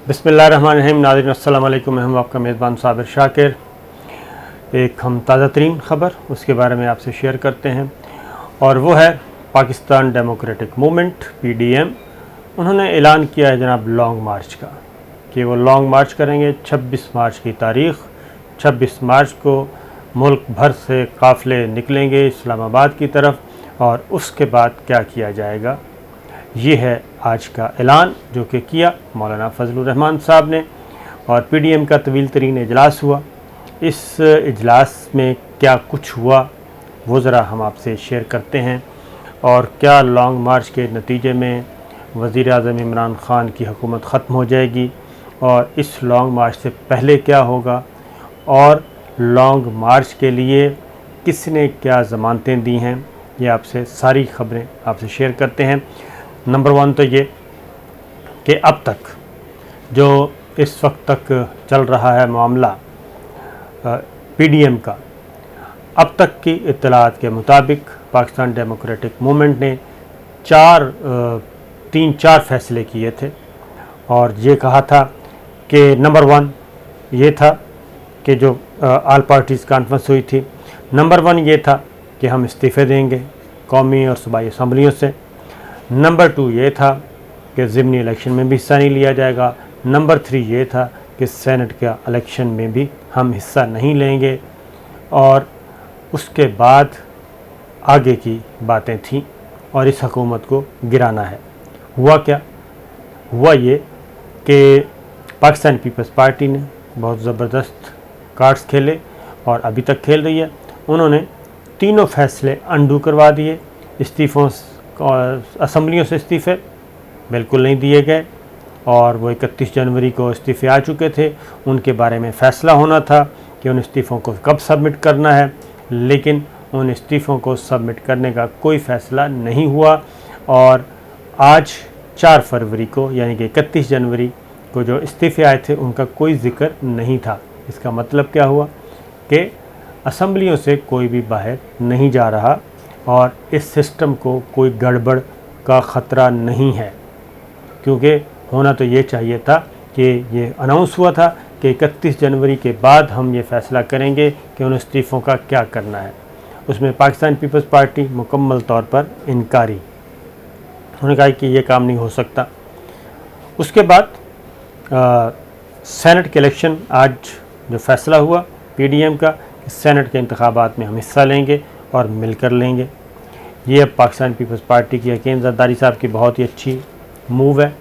बिस्मिल्लाहिर्रहमानिर्रहीम। नाज़रीन अस्सलाम वालेकुम। मैं हूं आपका मेज़बान साबिर शाकिर। एक हम ताज़ा तरीन ख़बर उसके बारे में आपसे शेयर करते हैं और वो है पाकिस्तान डेमोक्रेटिक मूवमेंट PDM। उन्होंने ऐलान किया है जनाब लॉन्ग मार्च का कि वो लॉन्ग मार्च करेंगे। 26 मार्च की तारीख़, 26 मार्च को मुल्क भर से काफ़िले निकलेंगे इस्लामाबाद की तरफ और उसके बाद क्या किया जाएगा, ये है आज का ऐलान जो कि किया मौलाना फजलुर रहमान साहब ने। और PDM का तवील तरीन इजलास हुआ। इस इजलास में क्या कुछ हुआ वो ज़रा हम आपसे शेयर करते हैं और क्या लॉन्ग मार्च के नतीजे में वज़ीर आज़म इमरान ख़ान की हुकूमत ख़त्म हो जाएगी और इस लॉन्ग मार्च से पहले क्या होगा और लॉन्ग मार्च के लिए किसने क्या ज़मानतें दी हैं, ये आपसे सारी ख़बरें आपसे शेयर करते हैं। नंबर 1 तो ये कि अब तक जो इस वक्त तक चल रहा है मामला PDM का, अब तक की इत्तलात के मुताबिक पाकिस्तान डेमोक्रेटिक मूवमेंट ने 3-4 फ़ैसले किए थे और ये कहा था कि नंबर 1 ये था कि जो ऑल पार्टीज़ कॉन्फ्रेंस हुई थी, नंबर 1 ये था कि हम इस्तीफ़े देंगे कौमी और सूबाई असम्बलियों से। नंबर 2 ये था कि ज़िमनी इलेक्शन में भी हिस्सा नहीं लिया जाएगा। नंबर 3 ये था कि सेनेट का इलेक्शन में भी हम हिस्सा नहीं लेंगे। और उसके बाद आगे की बातें थीं और इस हुकूमत को गिराना है। हुआ क्या? हुआ ये कि पाकिस्तान पीपल्स पार्टी ने बहुत ज़बरदस्त कार्ड्स खेले और अभी तक खेल रही है। उन्होंने तीनों फ़ैसले अंडू करवा दिए। इस्तीफ़ों असम्बलियों से इस्तीफ़े बिल्कुल नहीं दिए गए और वो 31 जनवरी को इस्तीफ़े आ चुके थे। उनके बारे में फ़ैसला होना था कि उन इस्तीफ़ों को कब सबमिट करना है, लेकिन उन इस्तीफ़ों को सबमिट करने का कोई फ़ैसला नहीं हुआ। और आज 4 फरवरी को यानी कि 31 जनवरी को जो इस्तीफ़े आए थे उनका कोई ज़िक्र नहीं था। इसका मतलब क्या हुआ कि असम्बलियों से कोई भी बाहर नहीं जा रहा और इस सिस्टम को कोई गड़बड़ का ख़तरा नहीं है, क्योंकि होना तो ये चाहिए था कि ये अनाउंस हुआ था कि 31 जनवरी के बाद हम ये फ़ैसला करेंगे कि उन इस्तीफ़ों का क्या करना है। उसमें पाकिस्तान पीपल्स पार्टी मुकम्मल तौर पर इनकारी, उन्होंने कहा कि ये काम नहीं हो सकता। उसके बाद सेनेट के इलेक्शन, आज जो फ़ैसला हुआ PDM का कि सेनेट के इंतखाबात में हम हिस्सा लेंगे और मिलकर लेंगे। ये अब पाकिस्तान पीपल्स पार्टी की हकीम ज़रदारी साहब की बहुत ही अच्छी मूव है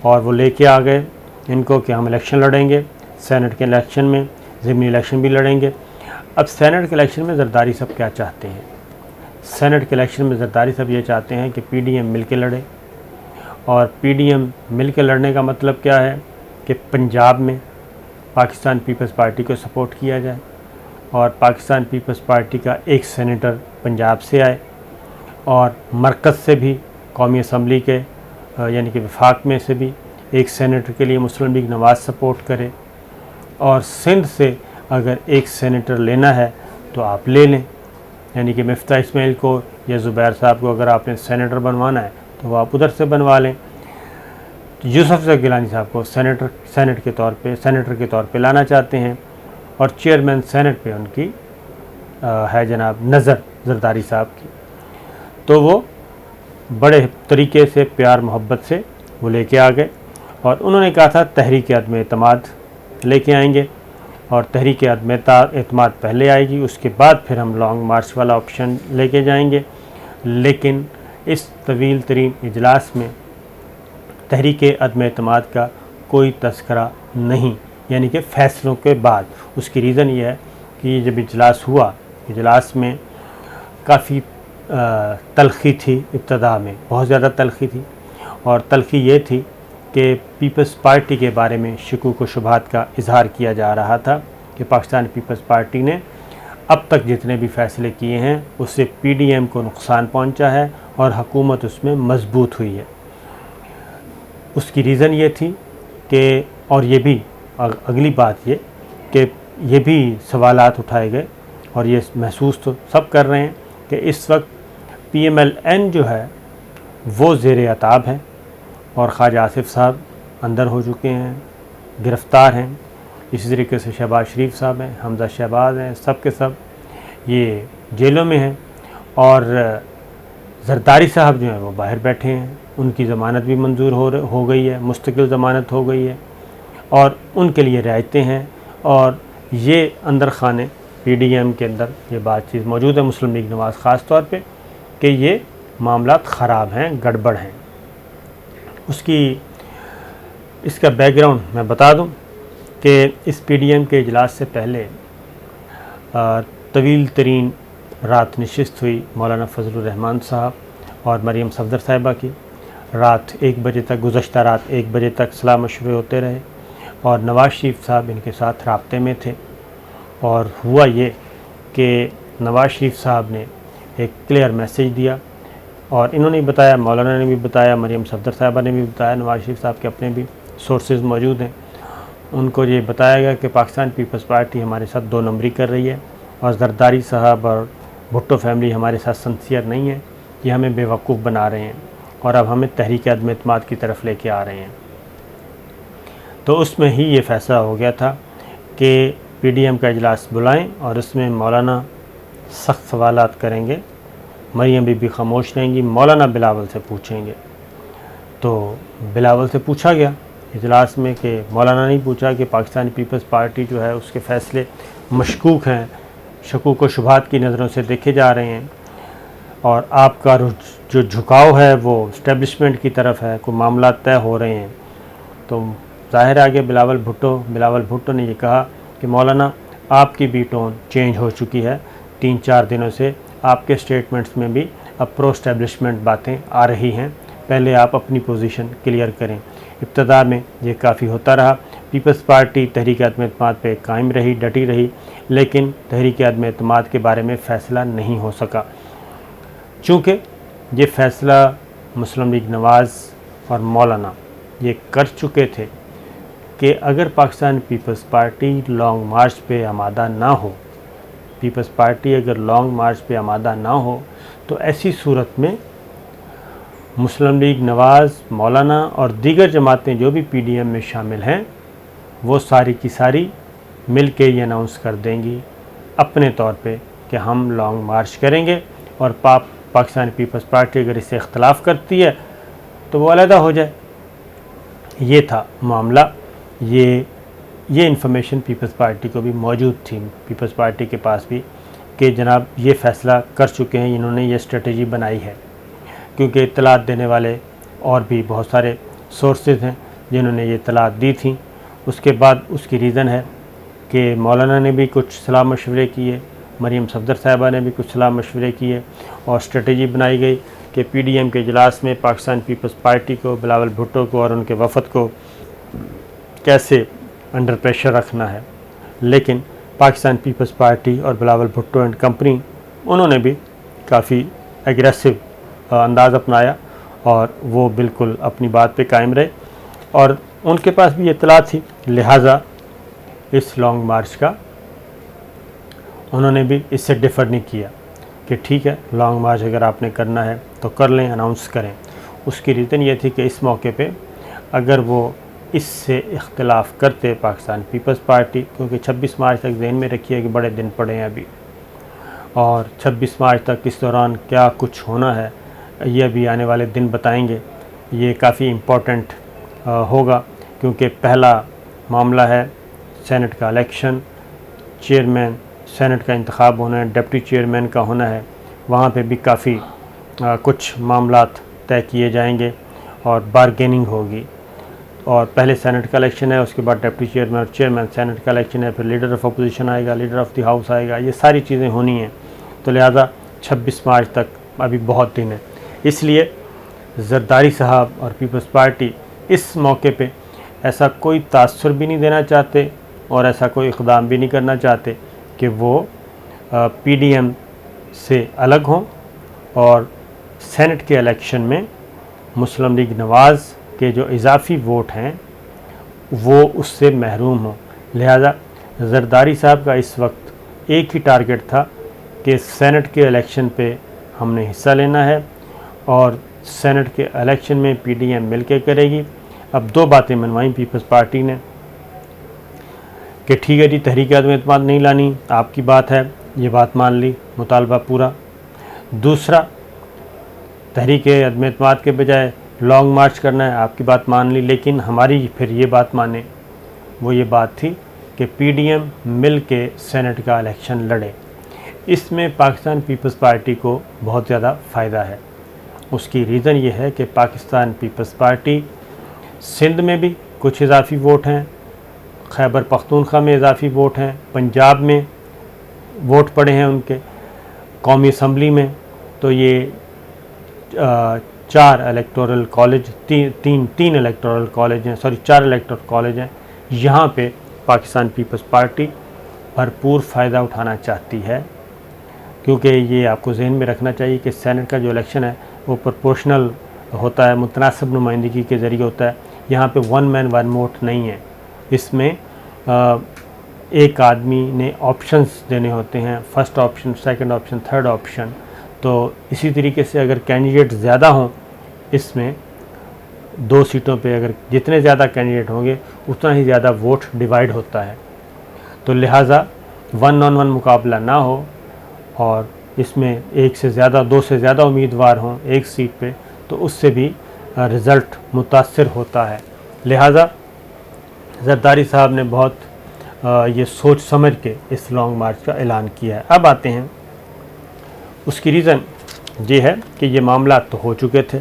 और वो लेके आ गए इनको कि हम इलेक्शन लड़ेंगे, सेनेट के इलेक्शन में ज़िमनी इलेक्शन भी लड़ेंगे। अब सेनेट के इलेक्शन में ज़रदारी साहब क्या चाहते हैं? सेनेट के इलेक्शन में ज़रदारी साहब ये चाहते हैं कि PDM मिल के लड़े। और PDM मिल के लड़ने का मतलब क्या है कि पंजाब में पाकिस्तान पीपल्स पार्टी को सपोर्ट किया जाए और पाकिस्तान पीपल्स पार्टी का एक सेनेटर पंजाब से आए और मरकज़ से भी कौमी असम्बली के यानी कि वफाक में से भी एक सेनेटर के लिए मुस्लिम लीग नवाज़ सपोर्ट करे और सिंध से अगर एक सेनेटर लेना है तो आप ले लें, यानी कि मिफ्ता इस्माइल को या ज़ुबैर साहब को अगर आपने सेनेटर बनवाना है तो वो आप उधर से बनवा लें। यूसुफ गिलानी साहब को सेनेटर के तौर पे लाना चाहते हैं और चेयरमैन सेनेट पे उनकी है जनाब नज़र ज़रदारी साहब की। तो वो बड़े तरीके से प्यार मोहब्बत से वो लेके आ गए और उन्होंने कहा था तहरीक अदम एतमाद लेके आएंगे और तहरीक अदम एतमाद पहले आएगी, उसके बाद फिर हम लॉन्ग मार्च वाला ऑप्शन लेके जाएंगे। लेकिन इस तवील तरीन इजलास में तहरीक अदम एतमाद का कोई तस्करा नहीं, यानी कि फ़ैसलों के बाद। उसकी रीज़न ये है कि जब इजलास हुआ, इजलास में काफ़ी तलख़ी थी, इब्तदा में बहुत ज़्यादा तलख़ी थी और तलख़ी ये थी कि पीपल्स पार्टी के बारे में शकूक व शुबहात का इजहार किया जा रहा था कि पाकिस्तान पीपल्स पार्टी ने अब तक जितने भी फ़ैसले किए हैं उससे PDM को नुकसान पहुंचा है और हुकूमत उसमें मजबूत हुई है। उसकी रीज़न ये थी कि, और ये भी अगली बात ये कि ये भी सवालात उठाए गए और ये महसूस तो सब कर रहे हैं कि इस वक्त PMLN जो है वो ज़ेर अताब है और ख्वाजा आसिफ साहब अंदर हो चुके हैं गिरफ़्तार हैं। इसी तरीके से शहबाज शरीफ साहब हैं, हमजा शहबाज हैं, सब के सब ये जेलों में हैं। और जरदारी साहब जो हैं वो बाहर बैठे हैं, उनकी ज़मानत भी मंजूर हो गई है, मुस्तकिल ज़मानत हो गई है और उनके लिए रियायतें हैं। और ये अंदर खाने PDM के अंदर ये बातचीत मौजूद है, मुस्लिम लीग नवाज़ ख़ास तौर पे, कि ये मामलात ख़राब हैं, गड़बड़ हैं। इसका बैकग्राउंड मैं बता दूं कि इस PDM के इजलास से पहले तवील तरीन रात नशिस्त हुई मौलाना फजलुर रहमान साहब और मरियम सफदर साहिबा की। रात 1 बजे तक, गुज़श्ता रात 1 बजे तक सलाह मशवरे होते रहे और नवाज़ शरीफ साहब इनके साथ राब्ते में थे। और हुआ ये कि नवाज़ शरीफ साहब ने एक क्लियर मैसेज दिया और इन्होंने बताया, मौलाना ने भी बताया, मरियम सफदर साहिबा ने भी बताया, नवाज़ शरीफ साहब के अपने भी सोर्सेज मौजूद हैं। उनको ये बताया गया कि पाकिस्तान पीपल्स पार्टी हमारे साथ 2 नंबरी कर रही है और जरदारी साहब और भुट्टो फैमिली हमारे साथ सिंसियर नहीं है, ये हमें बेवकूफ़ बना रहे हैं और अब हमें तहरीक अदम एतमाद की तरफ लेके आ रहे हैं। तो उसमें ही ये फ़ैसला हो गया था कि PDM का इजलास बुलाएं और उसमें मौलाना सख्त सवालात करेंगे, मरियम बीबी खामोश रहेंगी, मौलाना बिलावल से पूछेंगे। तो बिलावल से पूछा गया इजलास में कि मौलाना नहीं पूछा कि पाकिस्तानी पीपल्स पार्टी जो है उसके फ़ैसले मशकूक हैं, शकूक व शुबहात की नज़रों से देखे जा रहे हैं और आपका जो झुकाव है वो इस्टेब्लिशमेंट की तरफ है, कोई मामला तय हो रहे हैं। तो ज़ाहिर आगे बिलावल भुट्टो ने ये कहा कि मौलाना आपकी भी टोन चेंज हो चुकी है, 3-4 दिनों से आपके स्टेटमेंट्स में भी अब प्रो इस्टेब्लिशमेंट बातें आ रही हैं, पहले आप अपनी पोजीशन क्लियर करें। इब्तदा में ये काफ़ी होता रहा, पीपल्स पार्टी तहरीक अदम एतमाद पे कायम रही, डटी रही, लेकिन तहरीक अदम एतमाद के बारे में फ़ैसला नहीं हो सका। चूँकि ये फ़ैसला मुस्लिम लीग नवाज़ और मौलाना ये कर चुके थे कि अगर पाकिस्तान पीपल्स पार्टी लॉन्ग मार्च पे आमादा ना हो, पीपल्स पार्टी अगर लॉन्ग मार्च पे आमादा ना हो तो ऐसी सूरत में मुस्लिम लीग नवाज़, मौलाना और दीगर जमातें जो भी PDM में शामिल हैं वो सारी की सारी मिल के ये अनाउंस कर देंगी अपने तौर पे कि हम लॉन्ग मार्च करेंगे और पाकिस्तान पीपल्स पार्टी अगर इससे इख्तलाफ करती है तो वो अलहदा हो जाए। ये था मामला। ये इन्फॉर्मेशन पीपल्स पार्टी को भी मौजूद थी, पीपल्स पार्टी के पास भी, कि जनाब ये फ़ैसला कर चुके हैं, इन्होंने ये स्ट्रेटजी बनाई है। क्योंकि इत्तलात देने वाले और भी बहुत सारे सोर्सेज हैं जिन्होंने ये इत्तलात दी थी। उसके बाद उसकी रीज़न है कि मौलाना ने भी कुछ सलाह मशवरे किए, मरियम सफदर साहिबा ने भी कुछ सलाह मशवरे किए और स्ट्रेटजी बनाई गई कि PDM के इजलास में पाकिस्तान पीपल्स पार्टी को, बिलावल भुट्टो को और उनके वफ़द को कैसे अंडर प्रेशर रखना है। लेकिन पाकिस्तान पीपल्स पार्टी और बिलावल भुट्टो एंड कंपनी, उन्होंने भी काफ़ी एग्रेसिव अंदाज़ अपनाया और वो बिल्कुल अपनी बात पे कायम रहे और उनके पास भी इत्तला थी, लिहाजा इस लॉन्ग मार्च का उन्होंने भी इससे डिफ़र नहीं किया कि ठीक है लॉन्ग मार्च अगर आपने करना है तो कर लें, अनाउंस करें। उसकी रीज़न ये थी कि इस मौके पे अगर वो इससे इख्तिलाफ़ करते पाकिस्तान पीपल्स पार्टी, क्योंकि 26 मार्च तक ज़हन में रखिए कि बड़े दिन पड़े हैं अभी और 26 मार्च तक इस दौरान क्या कुछ होना है ये अभी आने वाले दिन बताएंगे। ये काफ़ी इम्पोर्टेंट होगा क्योंकि पहला मामला है सेनेट का इलेक्शन, चेयरमैन सेनेट का इंतखाब होना है, डिप्टी चेयरमैन का होना है, वहाँ पे भी काफ़ी कुछ मामलात तय किए जाएंगे और बारगेनिंग होगी। और पहले सेनेट का इलेक्शन है, उसके बाद डिप्टी चेयरमैन और चेयरमैन, सेनेट का इलेक्शन है, फिर लीडर ऑफ अपोजिशन आएगा, लीडर ऑफ द हाउस आएगा, ये सारी चीज़ें होनी हैं। तो लिहाजा 26 मार्च तक अभी बहुत दिन है, इसलिए जरदारी साहब और पीपल्स पार्टी इस मौके पे ऐसा कोई तासुर भी नहीं देना चाहते और ऐसा कोई इक़दाम भी नहीं करना चाहते कि वो PDM से अलग हों और सेनेट के इलेक्शन में मुस्लिम लीग नवाज़ के जो इजाफ़ी वोट हैं वो उससे महरूम हों। लिहाजा जरदारी साहब का इस वक्त एक ही टारगेट था कि सेनेट के इलेक्शन पे हमने हिस्सा लेना है और सेनेट के इलेक्शन में PDM मिलके करेगी। अब 2 बातें मनवाई पीपल्स पार्टी ने कि ठीक है जी, तहरीक अदम एतमाद नहीं लानी, आपकी बात है, ये बात मान ली, मुतालबा पूरा। दूसरा, तहरीक अदम एतमाद के बजाय लॉन्ग मार्च करना है, आपकी बात मान ली, लेकिन हमारी फिर ये बात माने, वो ये बात थी कि पीडीएम मिल के सेनेट का इलेक्शन लड़े। इसमें पाकिस्तान पीपल्स पार्टी को बहुत ज़्यादा फ़ायदा है। उसकी रीज़न ये है कि पाकिस्तान पीपल्स पार्टी सिंध में भी कुछ इजाफी वोट हैं, खैबर पख्तूनख्वा में इजाफी वोट हैं, पंजाब में वोट पड़े हैं उनके, कौमी असम्बली में तो ये 4 इलेक्टोरल कॉलेज, तीन इलेक्टोरल कॉलेज हैं, 4 इलेक्टोरल कॉलेज हैं। यहाँ पे पाकिस्तान पीपल्स पार्टी भरपूर फ़ायदा उठाना चाहती है, क्योंकि ये आपको जहन में रखना चाहिए कि सेनेट का जो इलेक्शन है वो प्रोपोर्शनल होता है, मुतनासिब नुमाइंदगी के ज़रिए होता है। यहाँ पे 1 मैन 1 वोट नहीं है, इसमें एक आदमी ने ऑप्शंस देने होते हैं, first option, second option, third option. तो इसी तरीके से अगर कैंडिडेट ज़्यादा हों, इसमें 2 सीटों पे अगर जितने ज़्यादा कैंडिडेट होंगे उतना ही ज़्यादा वोट डिवाइड होता है। तो लिहाजा 1 on 1 मुकाबला ना हो और इसमें 1 से ज़्यादा, 2 से ज़्यादा उम्मीदवार हों एक सीट पे, तो उससे भी रिज़ल्ट मुतासर होता है। लिहाजा ज़रदारी साहब ने बहुत ये सोच समझ के इस लॉन्ग मार्च का ऐलान किया है। अब आते हैं, उसकी रीज़न ये है कि ये मामला तो हो चुके थे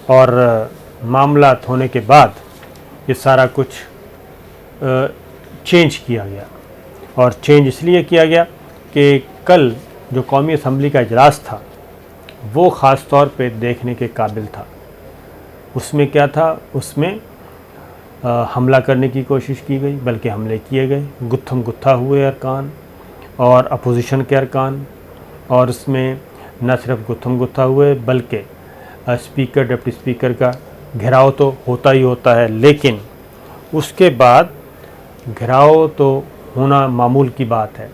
और मामला होने के बाद ये सारा कुछ चेंज किया गया। और चेंज इसलिए किया गया कि कल जो कौमी असम्बली का इजलास था वो ख़ास तौर पे देखने के काबिल था। उसमें क्या था, उसमें हमला करने की कोशिश की गई, बल्कि हमले किए गए, गुत्थम गुत्था हुए अरकान और अपोजिशन के अरकान। और उसमें न सिर्फ गुत्थम गुत्था हुए बल्कि स्पीकर, डिप्टी स्पीकर का घेराव तो होता ही होता है, लेकिन उसके बाद घेराव तो होना मामूल की बात है।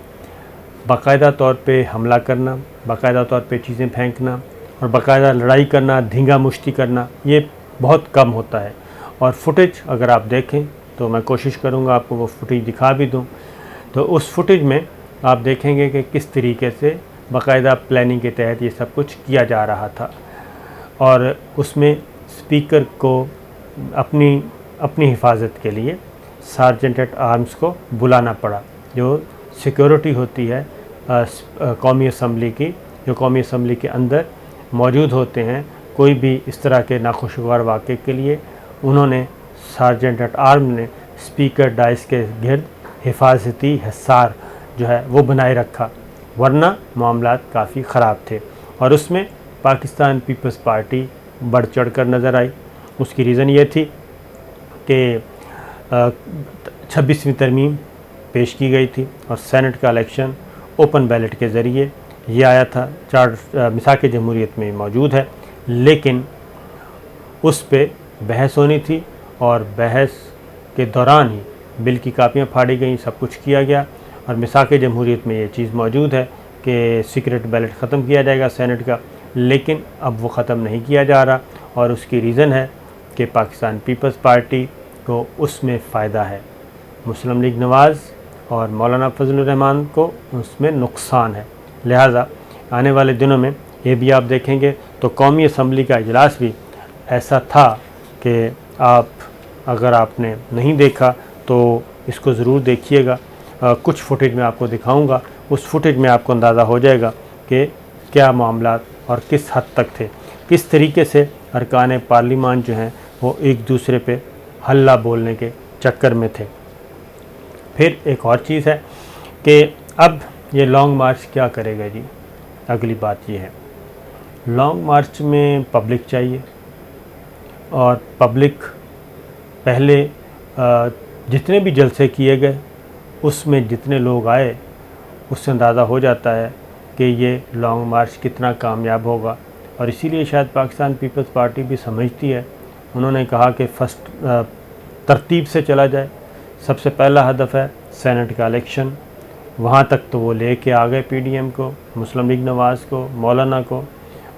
बाकायदा तौर पे हमला करना, बाकायदा तौर पे चीज़ें फेंकना और बाकायदा लड़ाई करना, धींगा मुश्ती करना, ये बहुत कम होता है। और फुटेज अगर आप देखें तो मैं कोशिश करूँगा आपको वो फुटेज दिखा भी दूँ, तो उस फुटेज में आप देखेंगे कि किस तरीके से बाकायदा प्लानिंग के तहत ये सब कुछ किया जा रहा था। और उसमें स्पीकर को अपनी हिफाजत के लिए सार्जेंट एट आर्म्स को बुलाना पड़ा, जो सिक्योरिटी होती है कौमी असम्बली की, जो कौमी असम्बली के अंदर मौजूद होते हैं। कोई भी इस तरह के नाखुशगवार वाक़े के लिए उन्होंने सार्जेंट एट आर्म ने स्पीकर डाइस के गिर्द हिफाजती हिसार जो है वो बनाए रखा, वरना मामलात काफ़ी ख़राब थे। और उसमें पाकिस्तान पीपल्स पार्टी बढ़ चढ़ कर नज़र आई। उसकी रीज़न ये थी कि 26वीं तरमीम पेश की गई थी और सेनेट का इलेक्शन ओपन बैलेट के ज़रिए ये आया था। 4 मिसाक जमहूरियत में मौजूद है, लेकिन उस पे बहस होनी थी और बहस के दौरान ही बिल की कापियाँ फाड़ी गई, सब कुछ किया गया। और मिसाक जमहूरियत में ये चीज़ मौजूद है कि सीक्रेट बैलेट ख़त्म किया जाएगा सेनेट का, लेकिन अब वो ख़त्म नहीं किया जा रहा। और उसकी रीज़न है कि पाकिस्तान पीपल्स पार्टी को उसमें फ़ायदा है, मुस्लिम लीग नवाज़ और मौलाना फजलुर रहमान को उसमें नुकसान है। लिहाजा आने वाले दिनों में ये भी आप देखेंगे तो कौमी असम्बली का इजलास भी ऐसा था कि आप अगर आपने नहीं देखा तो इसको ज़रूर देखिएगा। कुछ फुटेज में आपको दिखाऊंगा, उस फुटेज में आपको अंदाज़ा हो जाएगा कि क्या मामला और किस हद तक थे, किस तरीके से अरकान पार्लिमान जो हैं वो एक दूसरे पे हल्ला बोलने के चक्कर में थे। फिर एक और चीज़ है कि अब ये लॉन्ग मार्च क्या करेगा जी। अगली बात ये है, लॉन्ग मार्च में पब्लिक चाहिए और पब्लिक पहले जितने भी जलसे किए गए उसमें जितने लोग आए उससे अंदाज़ा हो जाता है कि ये लॉन्ग मार्च कितना कामयाब होगा। और इसीलिए शायद पाकिस्तान पीपल्स पार्टी भी समझती है, उन्होंने कहा कि फर्स्ट तरतीब से चला जाए। सबसे पहला हदफ है सेनेट का इलेक्शन, वहाँ तक तो वो लेके आ गए पीडीएम को, मुस्लिम लीग नवाज़ को, मौलाना को,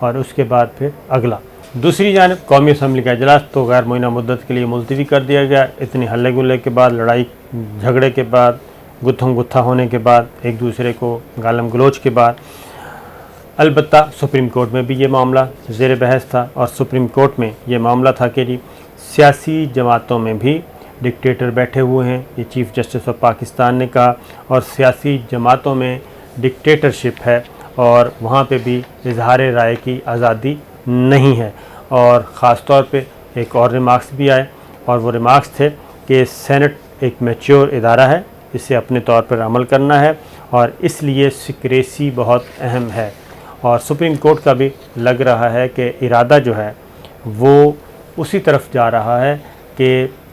और उसके बाद फिर अगला। दूसरी जानिब कौमी असम्बली का इजलास तो गैर मुअय्यना मुद्दत के लिए मुलतवी कर दिया गया। इतनी हल्ले गुल्ले के बाद, लड़ाई झगड़े के बाद, गुत्थम गुत्था होने के बाद, एक दूसरे को गालम गलोच के बाद, अलबत्ता सुप्रीम कोर्ट में भी ये मामला ज़ेर बहस था और सुप्रीम कोर्ट में ये मामला था कि जी सियासी जमातों में भी डिक्टेटर बैठे हुए हैं, ये चीफ़ जस्टिस ऑफ पाकिस्तान ने कहा, और सियासी जमातों में डिक्टेटरशिप है और वहाँ पे भी इजहार राय की आज़ादी नहीं है। और ख़ास तौर पे एक और रिमार्क्स भी आए और वो रिमार्क्स थे कि सेनेट एक मैच्योर इदारा है, इसे अपने तौर पर अमल करना है और इसलिए सिक्रेसी बहुत अहम है। और सुप्रीम कोर्ट का भी लग रहा है कि इरादा जो है वो उसी तरफ जा रहा है कि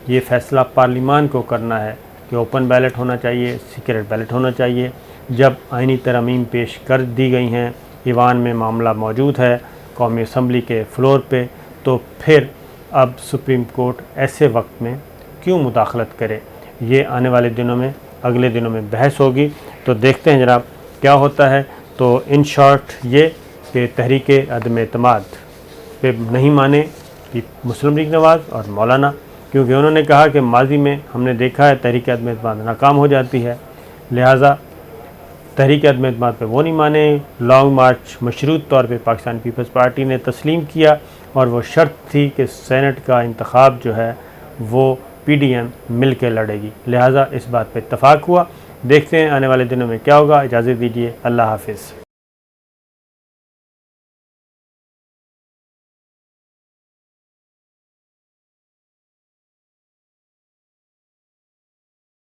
ये फ़ैसला पार्लिमान को करना है कि ओपन बैलेट होना चाहिए, सीक्रेट बैलेट होना चाहिए। जब आइनी तरमीम पेश कर दी गई हैं, ईवान में मामला मौजूद है, कौमी असम्बली के फ्लोर पे, तो फिर अब सुप्रीम कोर्ट ऐसे वक्त में क्यों मुदाखलत करे। ये आने वाले दिनों में, अगले दिनों में बहस होगी, तो देखते हैं जनाब क्या होता है। तो इन शॉर्ट ये कि तहरीके अदम एतमाद पे नहीं माने कि मुस्लिम लीग नवाज़ और मौलाना, क्योंकि उन्होंने कहा कि माजी में हमने देखा है तहरीक अदम एतमाद नाकाम हो जाती है, लिहाजा तहरीक अदम एतमाद पे वो नहीं माने। लॉन्ग मार्च मशरूत तौर पे पाकिस्तान पीपल्स पार्टी ने तस्लीम किया और वो शर्त थी कि सेनेट का इंतखाब जो है वो PDM मिल के लड़ेगी, लिहाजा इस बात पे इत्तफाक हुआ। देखते हैं आने वाले दिनों में क्या होगा। इजाज़त दीजिए, अल्लाह हाफिज़।